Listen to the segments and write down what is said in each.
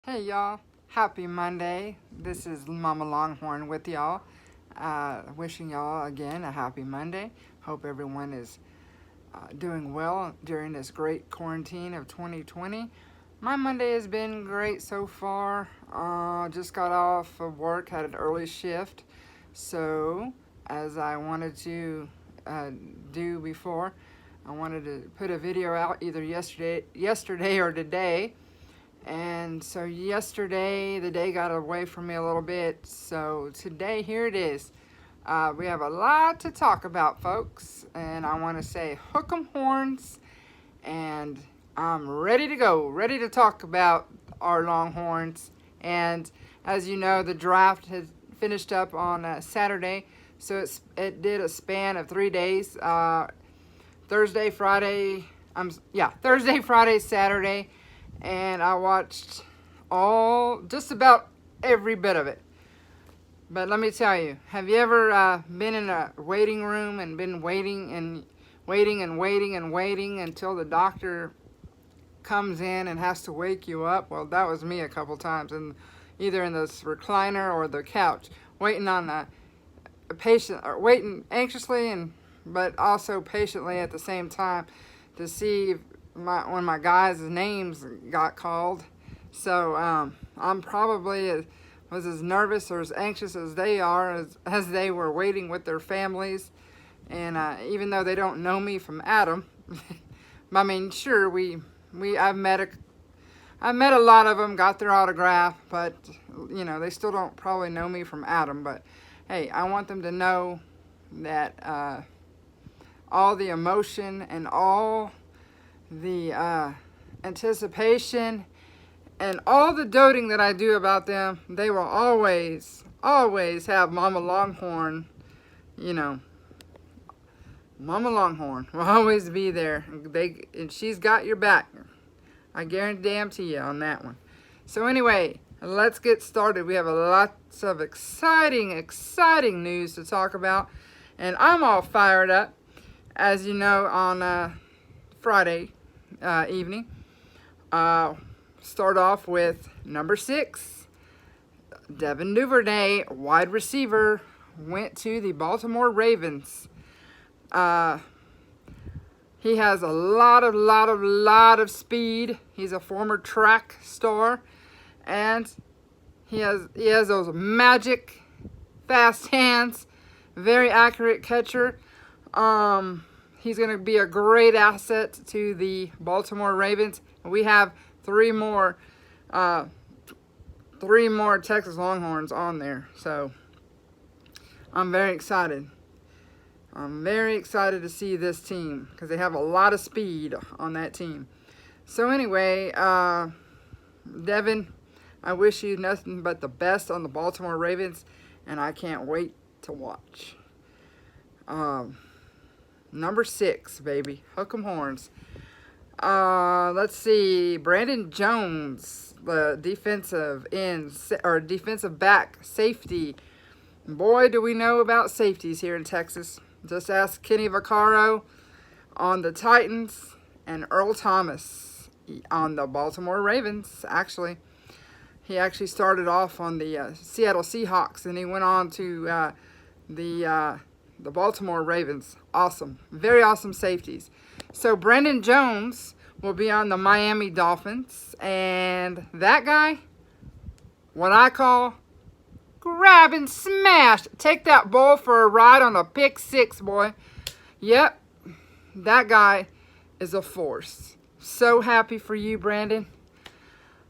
Hey y'all, happy Monday. This is Mama Longhorn with y'all. Wishing y'all again a happy Monday. Hope everyone is doing well during this great quarantine of 2020. My Monday has been great so far. Just got off of work, had an early shift. So, as I wanted to do before, I wanted to put a video out either yesterday or today. And so yesterday, the day got away from me a little bit. So today, here it is. We have a lot to talk about, folks. And I want to say hook 'em horns. And I'm ready to go. Ready to talk about our Longhorns. And as you know, the draft has finished up on Saturday. So it did a span of 3 days. Thursday, Friday, Saturday. And I watched just about every bit of it. But let me tell you, have you ever been in a waiting room and been waiting until the doctor comes in and has to wake you up? Well, that was me a couple times, and either in this recliner or the couch, waiting on a patient, or waiting anxiously but also patiently at the same time to see if when my guys' names got called. So I'm probably was as nervous or as anxious as they are as they were waiting with their families. And even though they don't know me from Adam, I mean, sure, I've met a lot of them, got their autograph, but they still don't probably know me from Adam. But hey, I want them to know that all the emotion and all the anticipation and all the doting that I do about them, they will always have Mama Longhorn. Mama Longhorn will always be there. And she's got your back. I guarantee you on that one. So anyway, let's get started. We have lots of exciting news to talk about, and I'm all fired up. As you know, on Friday evening. Start off with number 6. Devin Duvernay, wide receiver, went to the Baltimore Ravens. He has a lot of speed. He's a former track star, and he has those magic fast hands. Very accurate catcher. He's going to be a great asset to the Baltimore Ravens. We have three more Texas Longhorns on there. So I'm very excited. I'm very excited to see this team because they have a lot of speed on that team. So anyway, Devin, I wish you nothing but the best on the Baltimore Ravens, and I can't wait to watch. Number 6, baby. Hook 'em horns. Let's see. Brandon Jones, the defensive back, safety. Boy, do we know about safeties here in Texas. Just ask Kenny Vaccaro on the Titans and Earl Thomas on the Baltimore Ravens, actually. He actually started off on the Seattle Seahawks, and he went on to the Baltimore Ravens. Awesome. Very awesome safeties. So Brandon Jones will be on the Miami Dolphins. And that guy, what I call grab and smash. Take that ball for a ride on a pick 6, boy. Yep. That guy is a force. So happy for you, Brandon.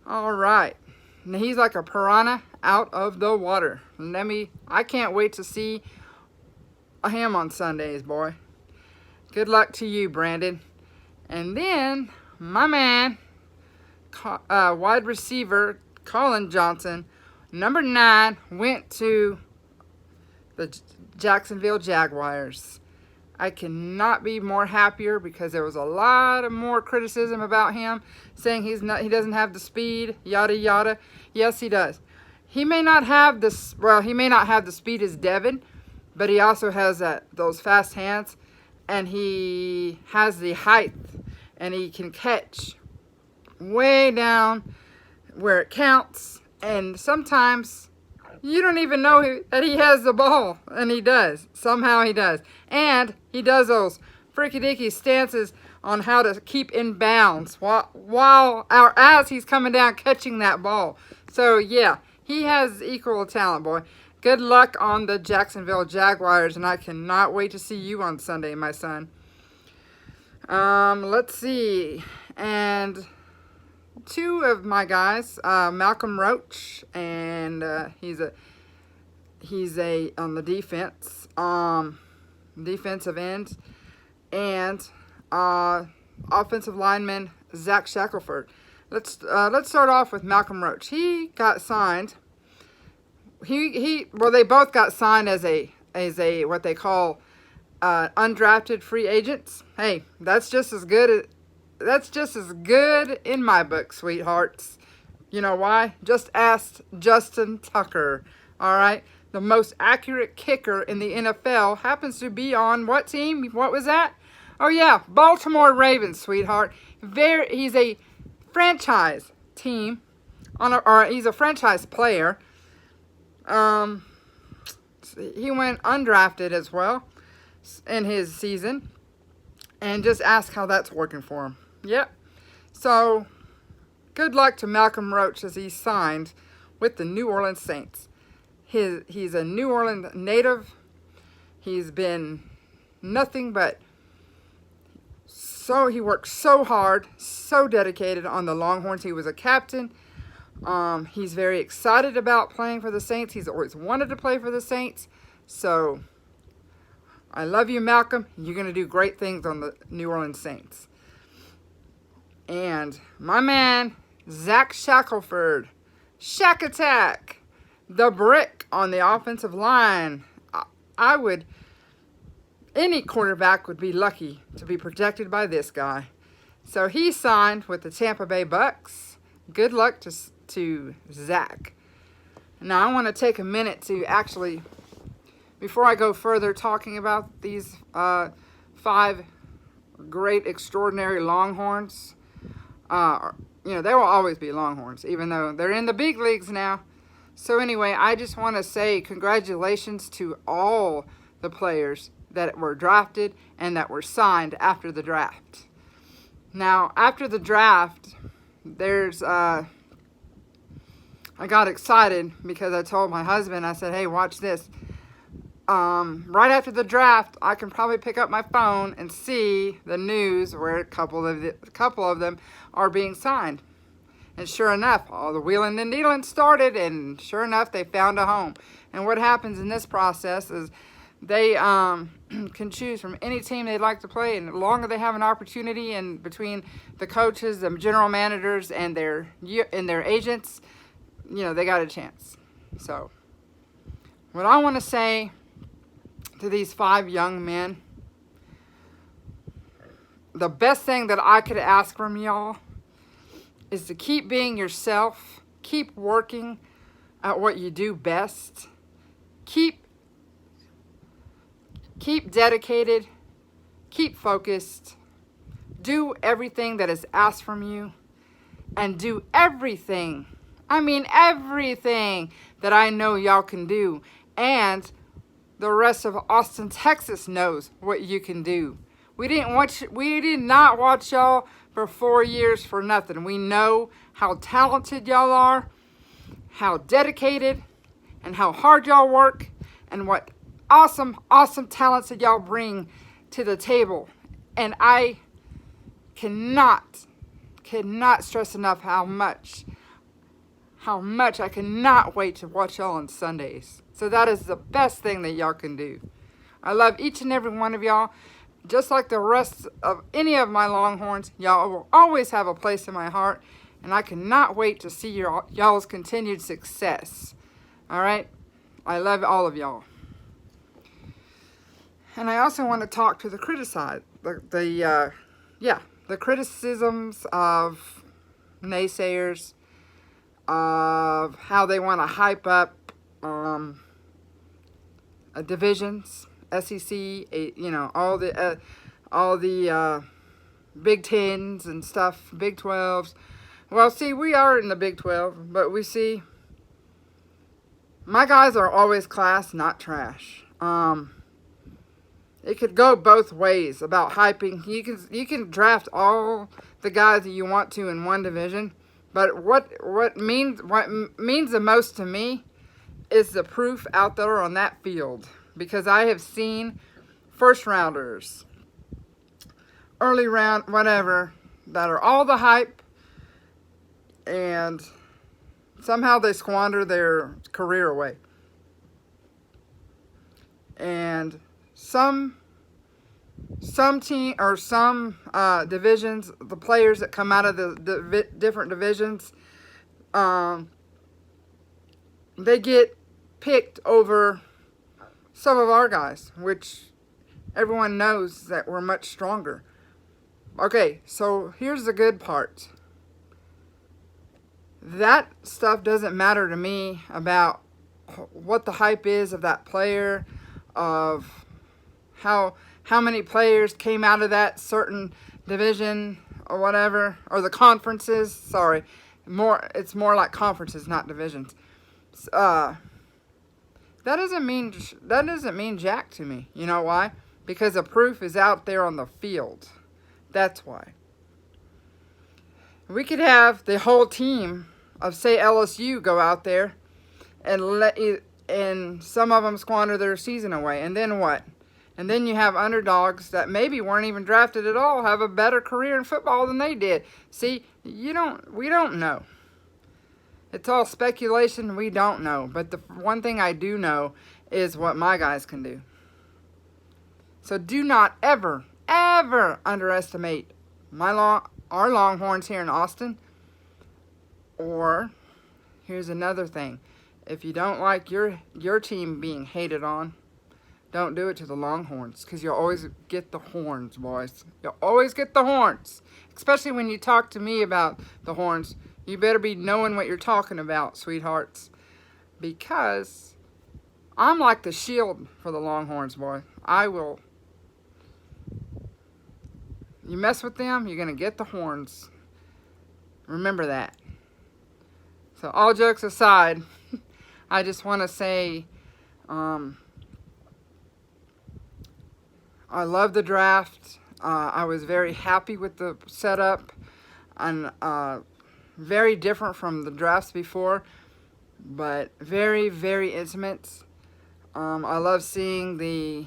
All right. Now he's like a piranha out of the water. I can't wait to see him on Sundays, boy. Good luck to you, Brandon. And then my man, wide receiver Colin Johnson, number 9, went to the Jacksonville Jaguars. I cannot be more happier because there was a lot of more criticism about him, saying he doesn't have the speed, yada yada. Yes, he does. He may not have the speed as Devin, but he also has those fast hands, and he has the height, and he can catch way down where it counts. And sometimes you don't even know that he has the ball. And he does. Somehow he does. And he does those freaky-dicky stances on how to keep in bounds as he's coming down catching that ball. So, yeah, he has equal talent, boy. Good luck on the Jacksonville Jaguars, and I cannot wait to see you on Sunday, my son. Let's see. And two of my guys, Malcolm Roach, and he's on the defense, defensive end, and offensive lineman Zach Shackelford. Let's start off with Malcolm Roach. He got signed. They both got signed as a what they call undrafted free agents. Hey, that's just as good in my book, sweethearts. You know why? Just ask Justin Tucker. All right, the most accurate kicker in the NFL happens to be on what team? What was that? Oh yeah, Baltimore Ravens, sweetheart. He's a franchise team or he's a franchise player. He went undrafted as well in his season, and just ask how that's working for him. Yep. So, good luck to Malcolm Roach as he signed with the New Orleans Saints. He's a New Orleans native. He's been nothing but he worked so hard, so dedicated on the Longhorns. He was a captain. He's very excited about playing for the Saints. He's always wanted to play for the Saints. So, I love you, Malcolm. You're going to do great things on the New Orleans Saints. And my man, Zach Shackelford. Shack Attack. The brick on the offensive line. Any quarterback would be lucky to be protected by this guy. So he signed with the Tampa Bay Bucks. Good luck to Zach. Now I want to take a minute to actually, before I go further talking about these 5 great, extraordinary Longhorns, they will always be Longhorns, even though they're in the big leagues now. So anyway, I just want to say congratulations to all the players that were drafted and that were signed after the draft. Now, after the draft, I got excited because I told my husband, I said, hey, watch this. Right after the draft, I can probably pick up my phone and see the news where a couple of them are being signed. And sure enough, all the wheeling and dealing started, and sure enough, they found a home. And what happens in this process is they can choose from any team they'd like to play, and the longer they have an opportunity, and between the coaches, the general managers, and their agents, they got a chance. So, what I want to say to these 5 young men, the best thing that I could ask from y'all is to keep being yourself, keep working at what you do best, keep dedicated, keep focused, do everything that is asked from you, and do everything, everything that I know y'all can do, and the rest of Austin, Texas knows what you can do. We did not watch y'all for 4 years for nothing. We know how talented y'all are, how dedicated, and how hard y'all work, and what awesome talents that y'all bring to the table. And I cannot stress enough how much I cannot wait to watch y'all on Sundays. So that is the best thing that y'all can do. I love each and every one of y'all. Just like the rest of any of my Longhorns, y'all will always have a place in my heart. And I cannot wait to see y'all's continued success. All right? I love all of y'all. And I also want to talk to the criticisms of naysayers, of how they want to hype up divisions, SEC, all the Big Tens and stuff, Big 12s, Well, see, we are in the Big 12, but we see my guys are always class, not trash. It could go both ways about hyping. You can draft all the guys that you want to in one division, but what means the most to me is the proof out there on that field, because I have seen first rounders, early round, whatever, that are all the hype, and somehow they squander their career away. And some team or some divisions, the players that come out of the different divisions, they get picked over some of our guys, which everyone knows that we're much stronger. Okay, so here's the good part. That stuff doesn't matter to me about what the hype is of that player, of how many players came out of that certain division or whatever, or the conferences. Sorry, it's more like conferences, not divisions. That doesn't mean jack to me. You know why? Because the proof is out there on the field. That's why. We could have the whole team of, say, LSU go out there and some of them squander their season away. And then what? And then you have underdogs that maybe weren't even drafted at all have a better career in football than they did. See, we don't know. It's all speculation. We don't know. But the one thing I do know is what my guys can do. So do not ever, ever underestimate our Longhorns here in Austin. Or, here's another thing. If you don't like your team being hated on, don't do it to the Longhorns, because you'll always get the horns, boys. You'll always get the horns. Especially when you talk to me about the horns. You better be knowing what you're talking about, sweethearts. Because I'm like the shield for the Longhorns, boy. I will. You mess with them, you're going to get the horns. Remember that. So all jokes aside, I just want to say, I love the draft. I was very happy with the setup, and very different from the drafts before, but very, very intimate. I love seeing the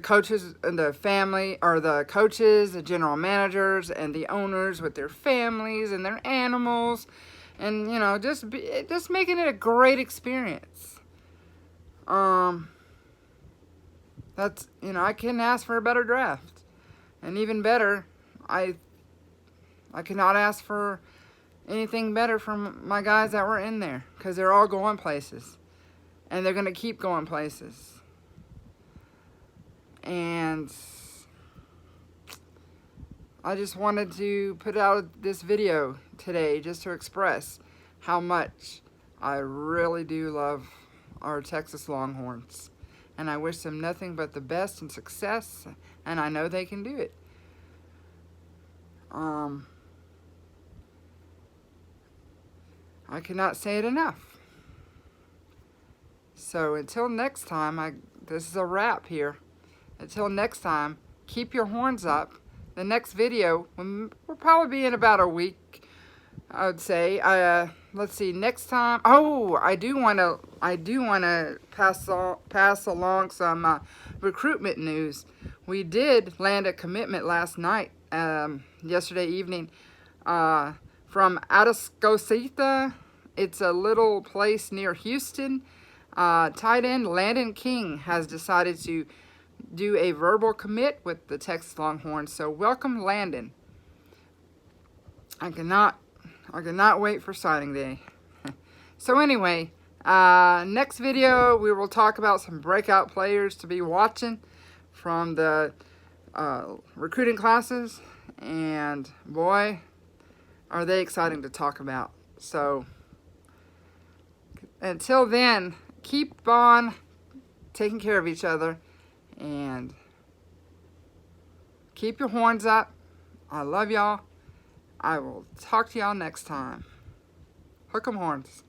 coaches and the family, or the coaches, the general managers, and the owners with their families and their animals, and just making it a great experience. That's, I couldn't ask for a better draft. And even better, I cannot ask for anything better from my guys that were in there, because they're all going places. And they're going to keep going places. And I just wanted to put out this video today just to express how much I really do love our Texas Longhorns. And I wish them nothing but the best and success, and I know they can do it. I cannot say it enough. So until next time, this is a wrap here. Until next time, keep your horns up. The next video will probably be in about a week, I would say. Let's see. Next time. Oh, I do want to pass along some recruitment news. We did land a commitment last night, yesterday evening, from Atascocita. It's a little place near Houston. Tight end Landon King has decided to do a verbal commit with the Texas Longhorns. So welcome, Landon. I cannot wait for signing day. So anyway, next video we will talk about some breakout players to be watching from the recruiting classes, and boy, are they exciting to talk about. So until then, keep on taking care of each other and keep your horns up. I love y'all. I will talk to y'all next time. Hook 'em horns.